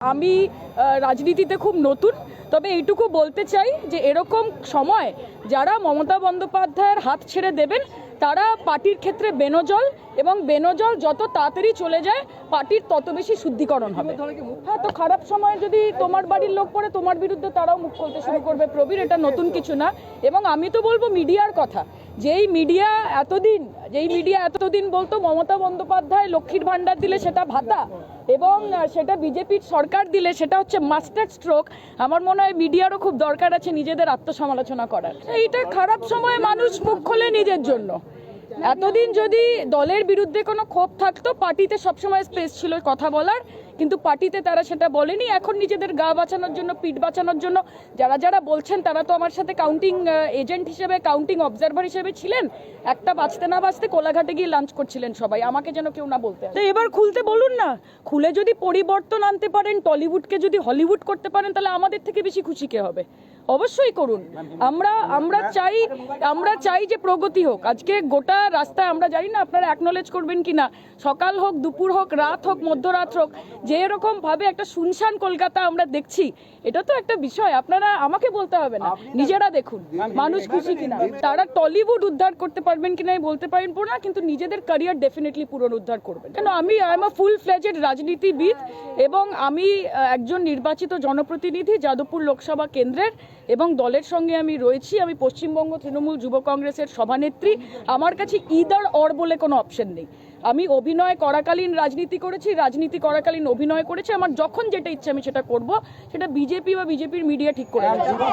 আমি রাজনীতিতে খুব নতুন, তবে এইটুকু বলতে চাই যে এরকম সময় যারা মমতা বন্দ্যোপাধ্যায়ের হাত ছেড়ে দেবেন তারা পার্টির ক্ষেত্রে বেনজল, এবং বেনজল যত তাড়াতাড়ি চলে যায় পার্টির তত বেশি শুদ্ধিকরণ হবে। হ্যাঁ, তো খারাপ সময় যদি তোমার বাড়ির লোক পড়ে তোমার বিরুদ্ধে তারাও মুখ খুলতে শুরু করবে প্রবীর, এটা নতুন কিছু না। এবং আমি তো বলবো মিডিয়ার কথা, যেই মিডিয়া এতদিন বলতো মমতা বন্দ্যোপাধ্যায় লক্ষ্মীর ভান্ডার দিলে সেটা ভাতা এবং সেটা বিজেপির সরকার দিলে সেটা হচ্ছে মাস্টার স্ট্রোক, আমার মনে হয় মিডিয়ারও খুব দরকার আছে নিজেদের আত্মসমালোচনা করার। এইটা খারাপ সময় মানুষ মুখ খোলে নিজের জন্য। এতদিন যদি দলের বিরুদ্ধে কোনো ক্ষোভ থাকতো, পার্টিতে সবসময় স্পেস ছিল কথা বলার, কিন্তু পার্টিতে তারা সেটা বলেনি। এখন নিজেদের গা বাঁচানোর জন্য, পিঠ বাঁচানোর জন্য যারা বলছেন তারা তো আমার সাথে কাউন্টিং এজেন্ট হিসেবে, কাউন্টিং অবজারভার হিসেবে ছিলেন। একটা বাঁচতে না বাঁচতে কোলাঘাটে গিয়ে লাঞ্চ করছিলেন সবাই, আমাকে যেন কেউ না বলতে। তো এবার খুলতে বলুন না, খুলে যদি পরিবর্তন আনতে পারেন, টলিউডকে যদি হলিউড করতে পারেন, তাহলে আমাদের থেকে বেশি খুশি কে হবে? অবশ্যই করুন। আমরা চাই যে প্রগতি হোক। আজকে গোটা রাস্তায় আমরা জানি না আপনারা অ্যাকনোলেজ করবেন কিনা, সকাল হোক, দুপুর হোক, রাত হোক, মধ্যরাত হোক, যে এরকম ভাবে একটা শুনশান কলকাতা আমরা দেখছি, এটা তো একটা বিষয়। আপনারা আমাকে বলতে হবে না, নিজেরা দেখুন মানুষ খুশি কিনা। তারা টলিউড উদ্ধার করতে পারবেন কিনা আমি বলতে পারবো না, কিন্তু নিজেদের ক্যারিয়ার ডেফিনেটলি পুনরুদ্ধার করবেন। কেন, I am a full fledged রাজনীতিবিদ এবং আমি একজন নির্বাচিত জনপ্রতিনিধি যাদবপুর লোকসভা কেন্দ্রের, এবং দলের সঙ্গে আমি রয়েছি। আমি পশ্চিমবঙ্গ তৃণমূল যুব কংগ্রেসের সভানেত্রী। আমার কাছে ইদার অর বলে কোনো অপশন নেই। আমি অভিনয় করাকালীন রাজনীতি করেছি, রাজনীতি করাকালীন অভিনয় করেছি। আমার যখন যেটা ইচ্ছে আমি সেটা করব, সেটা বিজেপি বা বিজেপির মিডিয়া ঠিক করে দেবে।